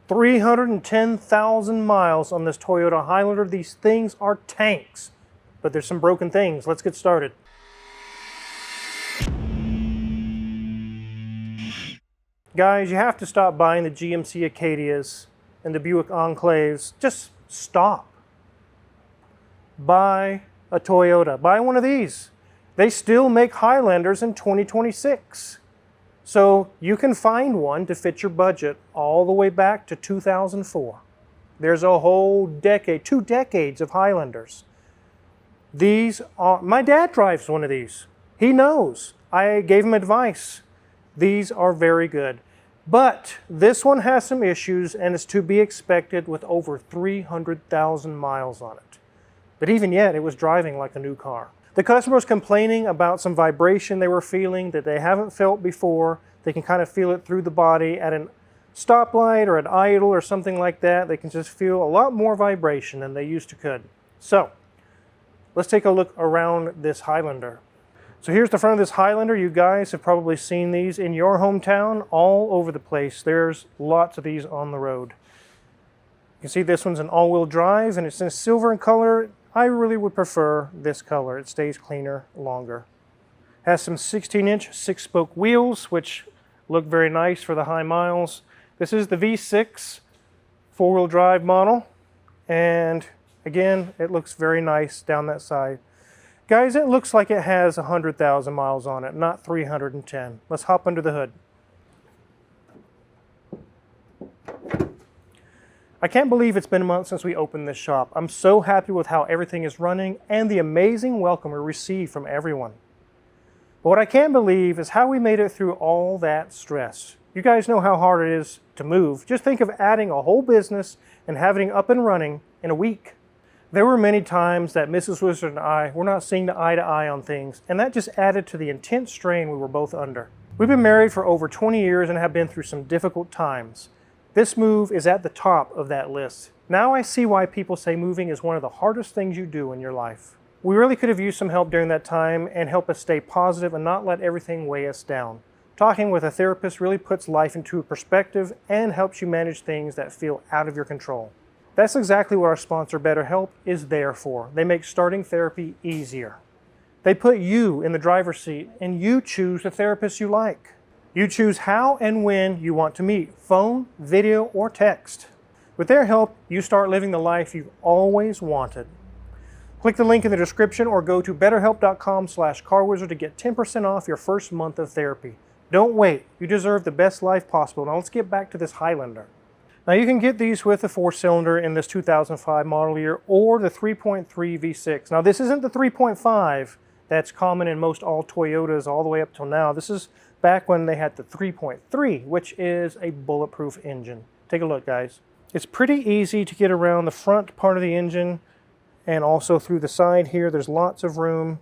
310,000 miles on this Toyota Highlander. These things are tanks, but there's some broken things. Let's get started. Guys, you have to stop buying the GMC Acadias and the Buick Enclaves. Just stop. Buy a Toyota. Buy one of these. They still make Highlanders in 2026. So you can find one to fit your budget all the way back to 2004. There's a whole decade, 2 decades of Highlanders. These are, my dad drives one of these. He knows. I gave him advice. These are very good. But this one has some issues and is to be expected with over 300,000 miles on it. But even yet, it was driving like a new car. The customer was complaining about some vibration they were feeling that they haven't felt before. They can kind of feel it through the body at a stoplight or an idle or something like that. They can just feel a lot more vibration than they used to could. So let's take a look around this Highlander. So here's the front of this Highlander. You guys have probably seen these in your hometown all over the place. There's lots of these on the road. You can see this one's an all-wheel drive and it's in silver in color. I really would prefer this color. It stays cleaner longer. Has some 16-inch 6-spoke wheels, which look very nice for the high miles. This is the V6 4-wheel drive model. And again, it looks very nice down that side. Guys, it looks like it has 100,000 miles on it, not 310. Let's hop under the hood. I can't believe it's been a month since we opened this shop. I'm so happy with how everything is running and the amazing welcome we received from everyone. But what I can't believe is how we made it through all that stress. You guys know how hard it is to move. Just think of adding a whole business and having it up and running in a week. There were many times that Mrs. Wizard and I were not seeing eye to eye on things, and that just added to the intense strain we were both under. We've been married for over 20 years and have been through some difficult times. This move is at the top of that list. Now I see why people say moving is one of the hardest things you do in your life. We really could have used some help during that time and help us stay positive and not let everything weigh us down. Talking with a therapist really puts life into perspective and helps you manage things that feel out of your control. That's exactly what our sponsor BetterHelp is there for. They make starting therapy easier. They put you in the driver's seat and you choose the therapist you like. You choose how and when you want to meet, phone, video, or text. With their help, you start living the life you've always wanted. Click the link in the description or go to betterhelp.com/carwizard to get 10% off your first month of therapy. Don't wait. You deserve the best life possible. Now let's get back to this Highlander. Now you can get these with the 4-cylinder in this 2005 model year or the 3.3 V6. Now this isn't the 3.5 that's common in most all Toyotas all the way up till now. This is back when they had the 3.3, which is a bulletproof engine. Take a look, guys. It's pretty easy to get around the front part of the engine and also through the side here. There's lots of room.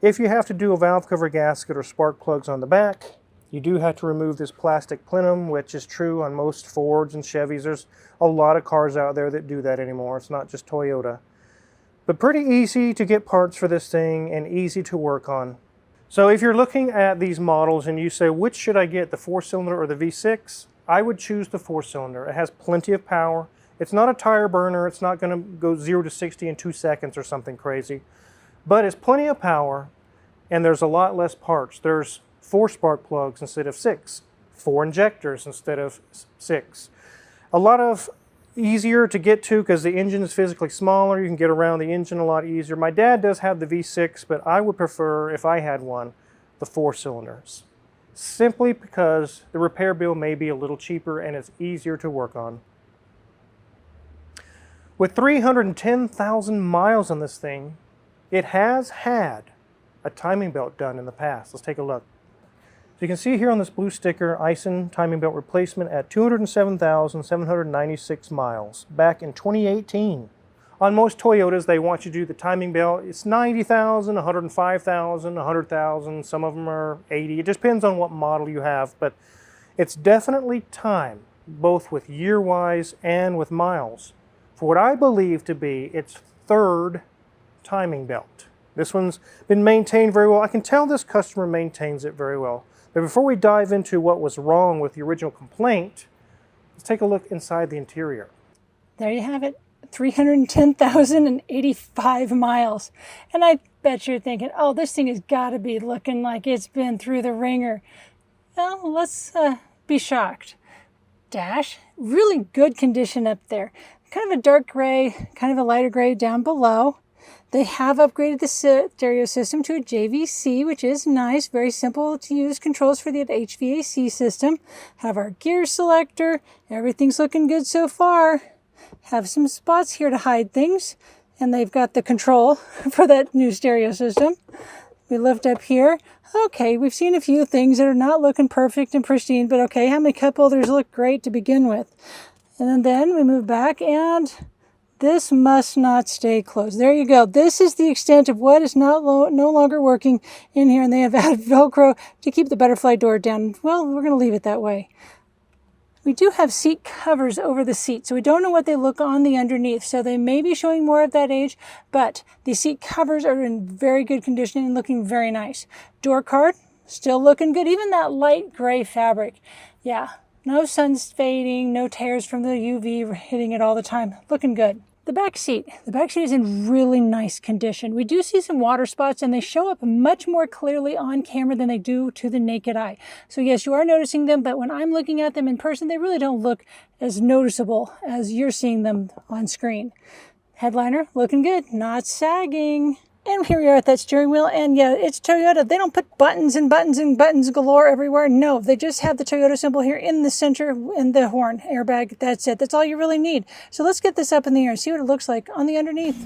If you have to do a valve cover gasket or spark plugs on the back, you do have to remove this plastic plenum, which is true on most Fords and Chevys. There's a lot of cars out there that do that anymore. It's not just Toyota. But pretty easy to get parts for this thing and easy to work on. So if you're looking at these models and you say, which should I get, the 4-cylinder or the V6? I would choose the 4-cylinder. It has plenty of power. It's not a tire burner. It's not going to go 0 to 60 in 2 seconds or something crazy. But it's plenty of power and there's a lot less parts. There's 4 spark plugs instead of 6, 4 injectors instead of 6. A lot of easier to get to because the engine is physically smaller. You can get around the engine a lot easier. My dad does have the V6, but I would prefer, if I had one, the 4-cylinders. Simply because the repair bill may be a little cheaper and it's easier to work on. With 310,000 miles on this thing, it has had a timing belt done in the past. Let's take a look. So you can see here on this blue sticker, Aisin timing belt replacement at 207,796 miles back in 2018. On most Toyotas, they want you to do the timing belt. It's 90,000, 105,000, 100,000. Some of them are 80. It just depends on what model you have, but it's definitely time, both with year-wise and with miles, for what I believe to be its 3rd timing belt. This one's been maintained very well. I can tell this customer maintains it very well. But before we dive into what was wrong with the original complaint, Let's take a look inside the interior. There you have it, 310,085 miles. And I bet you're thinking, oh, this thing has got to be looking like it's been through the ringer. Well, let's be shocked. Dash, really good condition up there. Kind of a dark gray, kind of a lighter gray down below. They have upgraded the stereo system to a JVC, which is nice. Very simple to use controls for the HVAC system. Have our gear selector. Everything's looking good so far. Have some spots here to hide things. And they've got the control for that new stereo system. We lift up here. Okay, we've seen a few things that are not looking perfect and pristine, but okay, how many cup holders look great to begin with? And then we move back, and this must not stay closed. There you go. This is the extent of what is no longer working in here, and they have added Velcro to keep the butterfly door down. Well, we're going to leave it that way. We do have seat covers over the seat, so we don't know what they look on the underneath. So they may be showing more of that age, but the seat covers are in very good condition and looking very nice. Door card, still looking good. Even that light gray fabric. Yeah, no sun's fading, no tears from the UV hitting it all the time. Looking good. The back seat is in really nice condition. We do see some water spots, and they show up much more clearly on camera than they do to the naked eye. So yes, you are noticing them, but when I'm looking at them in person, they really don't look as noticeable as you're seeing them on screen. Headliner, looking good, not sagging. And here we are at that steering wheel, and yeah, it's Toyota. They don't put buttons and buttons and buttons galore everywhere. No, they just have the Toyota symbol here in the center, in the horn airbag. That's it. That's all you really need. So let's get this up in the air and see what it looks like on the underneath.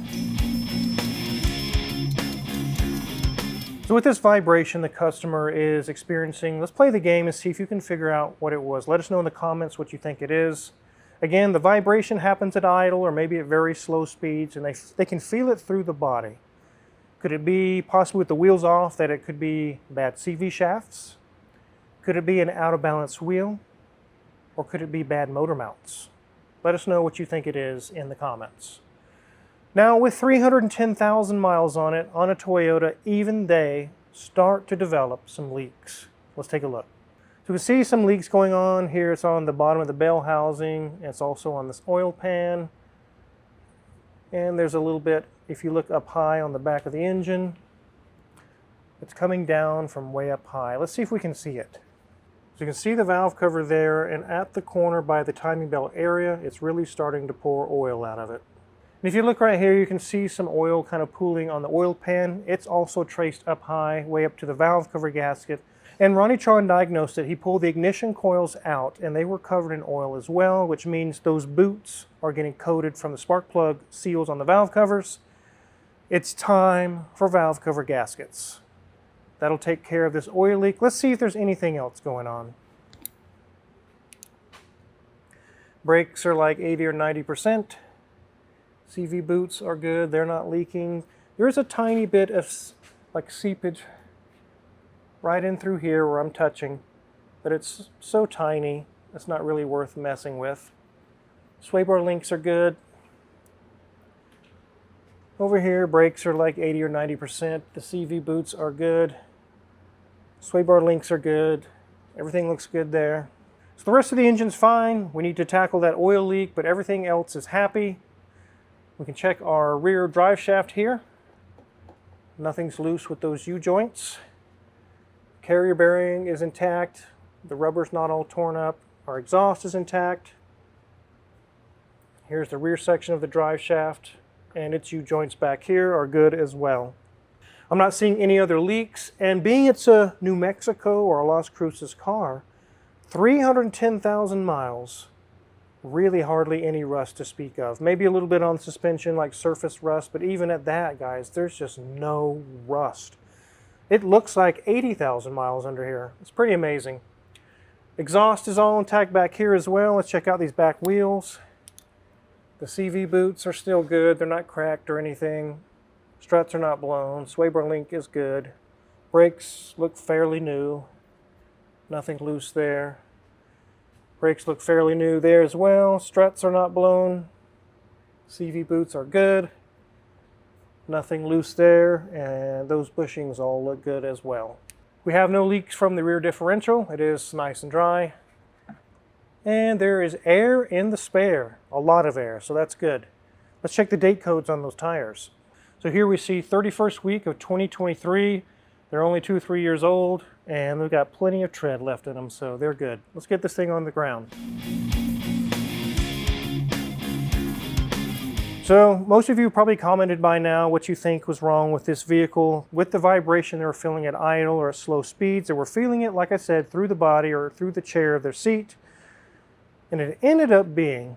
So with this vibration the customer is experiencing, let's play the game and see if you can figure out what it was. Let us know in the comments what you think it is. Again, the vibration happens at idle or maybe at very slow speeds, and they can feel it through the body. Could it be possibly with the wheels off that it could be bad CV shafts? Could it be an out of balance wheel? Or could it be bad motor mounts? Let us know what you think it is in the comments. Now with 310,000 miles on it, on a Toyota, even they start to develop some leaks. Let's take a look. So we can see some leaks going on here. It's on the bottom of the bell housing. It's also on this oil pan. And there's a little bit, if you look up high on the back of the engine, it's coming down from way up high. Let's see if we can see it. So you can see the valve cover there, and at the corner by the timing belt area, it's really starting to pour oil out of it. And if you look right here, you can see some oil kind of pooling on the oil pan. It's also traced up high, way up to the valve cover gasket. And Ronnie Tron diagnosed it. He pulled the ignition coils out, and they were covered in oil as well, which means those boots are getting coated from the spark plug seals on the valve covers. It's time for valve cover gaskets. That'll take care of this oil leak. Let's see if there's anything else going on. Brakes are like 80 or 90%. CV boots are good. They're not leaking. There's a tiny bit of like seepage right in through here where I'm touching, but it's so tiny, it's not really worth messing with. Sway bar links are good. Over here, brakes are like 80 or 90%. The CV boots are good. Sway bar links are good. Everything looks good there. So the rest of the engine's fine. We need to tackle that oil leak, but everything else is happy. We can check our rear drive shaft here. Nothing's loose with those U-joints. Carrier bearing is intact. The rubber's not all torn up. Our exhaust is intact. Here's the rear section of the drive shaft, and its U-joints back here are good as well. I'm not seeing any other leaks, and being it's a New Mexico or a Las Cruces car, 310,000 miles, really hardly any rust to speak of. Maybe a little bit on suspension, like surface rust, but even at that, guys, there's just no rust. It looks like 80,000 miles under here. It's pretty amazing. Exhaust is all intact back here as well. Let's check out these back wheels. The CV boots are still good. They're not cracked or anything. Struts are not blown. Sway bar link is good. Brakes look fairly new. Nothing loose there. Brakes look fairly new there as well. Struts are not blown. CV boots are good. Nothing loose there, and those bushings all look good as well. We have no leaks from the rear differential. It is nice and dry. And there is air in the spare, a lot of air, so that's good. Let's check the date codes on those tires. So here we see 31st week of 2023. They're only 2-3 years old, and they've got plenty of tread left in them, so they're good. Let's get this thing on the ground. So most of you probably commented by now what you think was wrong with this vehicle. With the vibration, they were feeling it idle or at slow speeds. They were feeling it, like I said, through the body or through the chair of their seat. And it ended up being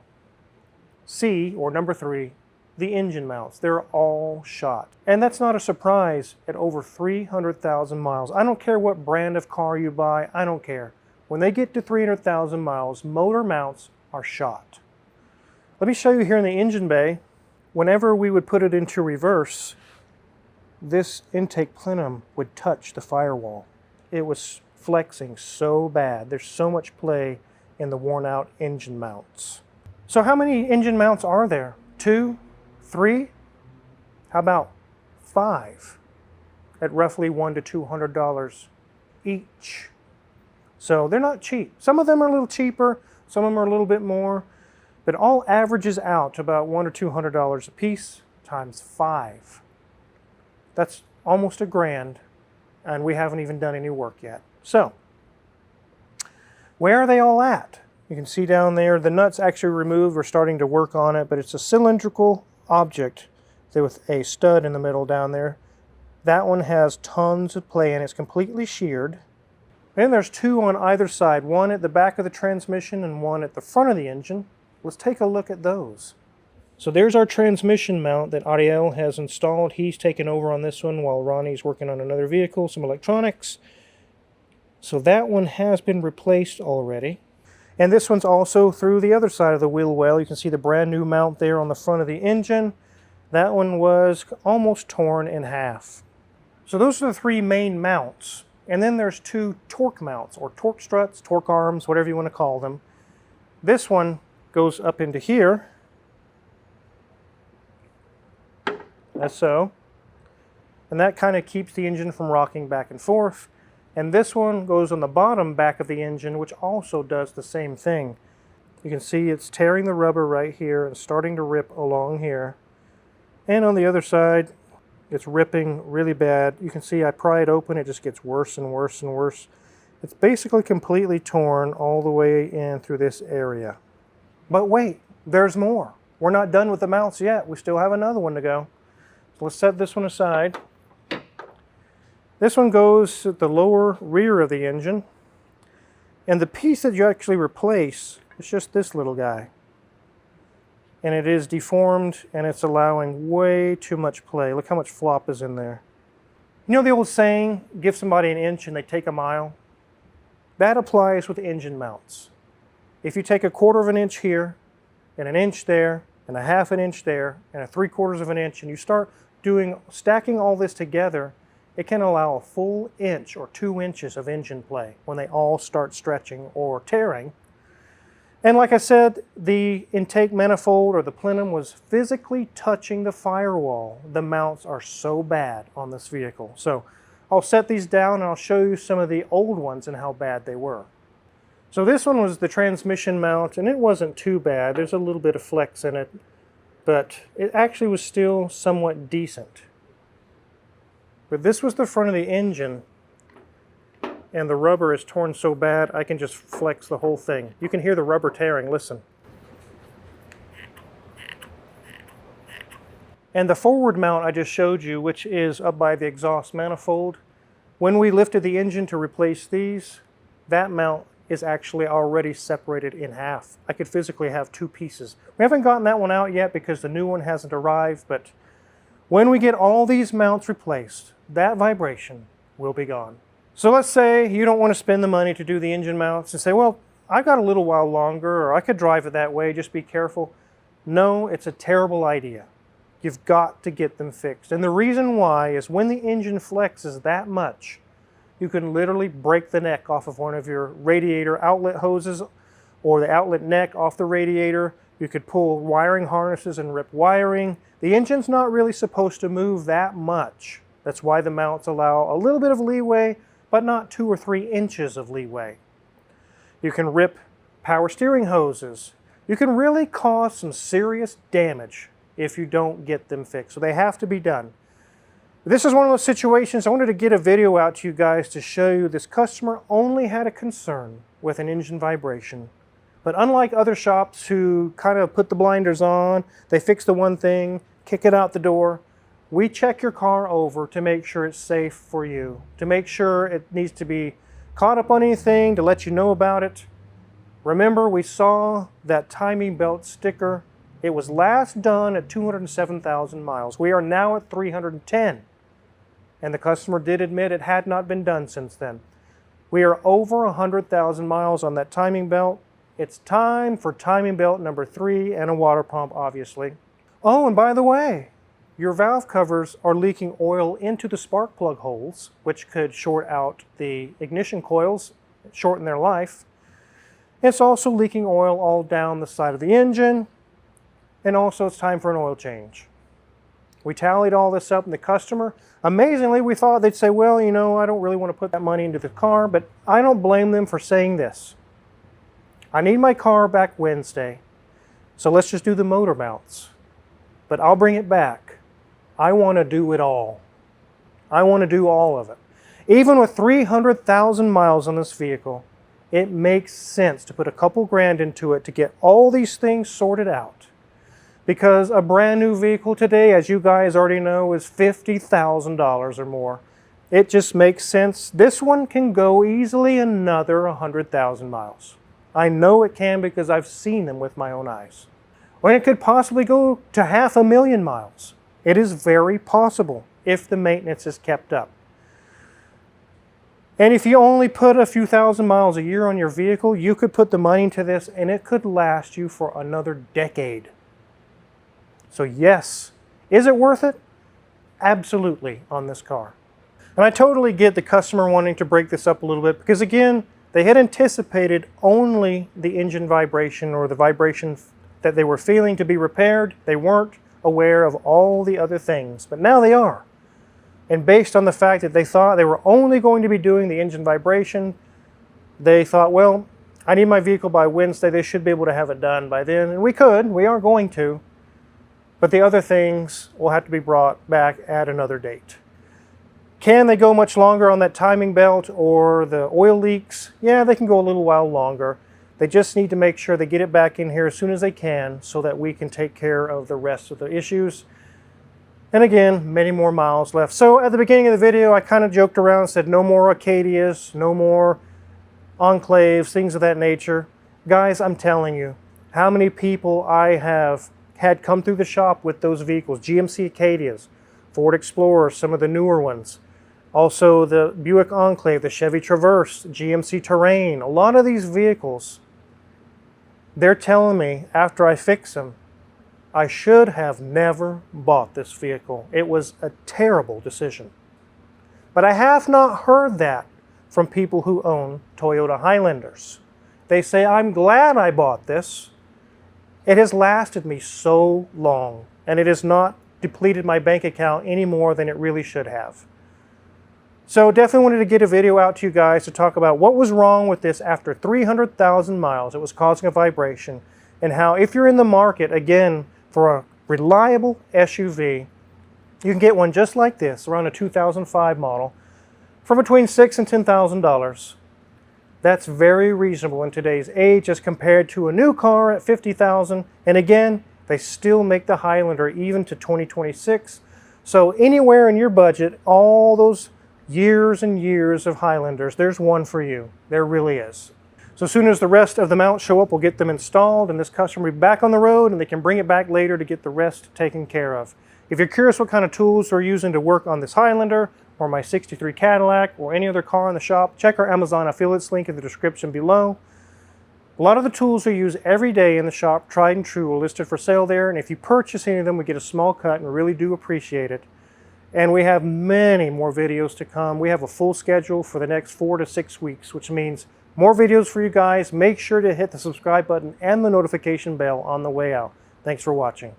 C, or number 3, the engine mounts. They're all shot. And that's not a surprise at over 300,000 miles. I don't care what brand of car you buy, I don't care. When they get to 300,000 miles, motor mounts are shot. Let me show you here in the engine bay. Whenever we would put it into reverse, this intake plenum would touch the firewall. It was flexing so bad. There's so much play in the worn out engine mounts. So how many engine mounts are there? 2? 3? How about 5? At roughly $100 to $200 each. So they're not cheap. Some of them are a little cheaper, some of them are a little bit more. But all averages out to about $100 to $200 a piece times 5. That's almost $1,000, and we haven't even done any work yet. So, where are they all at? You can see down there, the nut's actually removed. We're starting to work on it, but it's a cylindrical object with a stud in the middle down there. That one has tons of play and it's completely sheared. And there's 2 on either side, one at the back of the transmission and one at the front of the engine. Let's take a look at those. So there's our transmission mount that Ariel has installed. He's taken over on this one while Ronnie's working on another vehicle, some electronics. So that one has been replaced already. And this one's also through the other side of the wheel well. You can see the brand new mount there on the front of the engine. That one was almost torn in half. So those are the 3 main mounts. And then there's 2 torque mounts, or torque struts, torque arms, whatever you want to call them. This one goes up into here, as so, and that kind of keeps the engine from rocking back and forth. And this one goes on the bottom back of the engine, which also does the same thing. You can see it's tearing the rubber right here and starting to rip along here. And on the other side, it's ripping really bad. You can see I pry it open, it just gets worse and worse and worse. It's basically completely torn all the way in through this area. But wait, there's more. We're not done with the mounts yet. We still have another one to go. So let's set this one aside. This one goes at the lower rear of the engine. And the piece that you actually replace is just this little guy. And it is deformed and it's allowing way too much play. Look how much flop is in there. You know the old saying, give somebody an inch and they take a mile? That applies with engine mounts. If you take 1/4 of an inch here, and an inch there, and a 1/2 an inch there, and a 3/4 of an inch, and you start stacking all this together, it can allow a full inch or 2 inches of engine play when they all start stretching or tearing. And like I said, the intake manifold or the plenum was physically touching the firewall. The mounts are so bad on this vehicle. So I'll set these down and I'll show you some of the old ones and how bad they were. So this one was the transmission mount, and it wasn't too bad. There's a little bit of flex in it, but it actually was still somewhat decent. But this was the front of the engine, and the rubber is torn so bad I can just flex the whole thing. You can hear the rubber tearing, listen. And the forward mount I just showed you, which is up by the exhaust manifold, when we lifted the engine to replace these, that mount is actually already separated in half. I could physically have 2 pieces. We haven't gotten that one out yet because the new one hasn't arrived, but when we get all these mounts replaced, that vibration will be gone. So let's say you don't want to spend the money to do the engine mounts and say, well, I've got a little while longer, or I could drive it that way, just be careful. No, it's a terrible idea. You've got to get them fixed. And the reason why is when the engine flexes that much, you can literally break the neck off of one of your radiator outlet hoses or the outlet neck off the radiator. You could pull wiring harnesses and rip wiring. The engine's not really supposed to move that much. That's why the mounts allow a little bit of leeway, but not 2 or 3 inches of leeway. You can rip power steering hoses. You can really cause some serious damage if you don't get them fixed. So they have to be done. This is one of those situations I wanted to get a video out to you guys to show you this customer only had a concern with an engine vibration. But unlike other shops who kind of put the blinders on, they fix the one thing, kick it out the door, we check your car over to make sure it's safe for you, to make sure it needs to be caught up on anything, to let you know about it. Remember, we saw that timing belt sticker. It was last done at 207,000 miles. We are now at 310. And the customer did admit it had not been done since then. We are over 100,000 miles on that timing belt. It's time for timing belt number 3 and a water pump, obviously. Oh, and by the way, your valve covers are leaking oil into the spark plug holes, which could short out the ignition coils, shorten their life. It's also leaking oil all down the side of the engine, and also it's time for an oil change. We tallied all this up in the customer. Amazingly, we thought they'd say, well, you know, I don't really want to put that money into the car, but I don't blame them for saying this. I need my car back Wednesday, so let's just do the motor mounts. But I'll bring it back. I want to do it all. I want to do all of it. Even with 300,000 miles on this vehicle, it makes sense to put a couple grand into it to get all these things sorted out. Because a brand new vehicle today, as you guys already know, is $50,000 or more. It just makes sense. This one can go easily another 100,000 miles. I know it can because I've seen them with my own eyes. When it could possibly go to 500,000 miles. It is very possible if the maintenance is kept up. And if you only put a few thousand miles a year on your vehicle, you could put the money into this and it could last you for another decade. So yes, is it worth it? Absolutely on this car. And I totally get the customer wanting to break this up a little bit because again, they had anticipated only the engine vibration or the vibration that they were feeling to be repaired. They weren't aware of all the other things, but now they are. And based on the fact that they thought they were only going to be doing the engine vibration, they thought, well, I need my vehicle by Wednesday. They should be able to have it done by then. And we are going to. But the other things will have to be brought back at another date. Can they go much longer on that timing belt or the oil leaks? Yeah, they can go a little while longer. They just need to make sure they get it back in here as soon as they can so that we can take care of the rest of the issues. And again, many more miles left. So at the beginning of the video, I kind of joked around and said no more Acadias, no more Enclaves, things of that nature. Guys, I'm telling you, how many people I have had come through the shop with those vehicles, GMC Acadias, Ford Explorers, some of the newer ones. Also the Buick Enclave, the Chevy Traverse, GMC Terrain. A lot of these vehicles, they're telling me after I fix them, I should have never bought this vehicle. It was a terrible decision. But I have not heard that from people who own Toyota Highlanders. They say, I'm glad I bought this. It has lasted me so long, and it has not depleted my bank account any more than it really should have. So definitely wanted to get a video out to you guys to talk about what was wrong with this after 300,000 miles. It was causing a vibration, and how if you're in the market, again, for a reliable SUV, you can get one just like this, around a 2005 model, for between $6,000 and $10,000. That's very reasonable in today's age as compared to a new car at $50,000. And again, they still make the Highlander even to 2026. So anywhere in your budget, all those years and years of Highlanders, there's one for you. There really is. So as soon as the rest of the mounts show up, we'll get them installed, and this customer will be back on the road, and they can bring it back later to get the rest taken care of. If you're curious what kind of tools we're using to work on this Highlander, or my 63 Cadillac, or any other car in the shop, check our Amazon affiliates link in the description below. A lot of the tools we use every day in the shop, tried and true, are listed for sale there, and if you purchase any of them, we get a small cut, and we really do appreciate it. And we have many more videos to come. We have a full schedule for the next 4 to 6 weeks, which means more videos for you guys. Make sure to hit the subscribe button and the notification bell on the way out. Thanks for watching.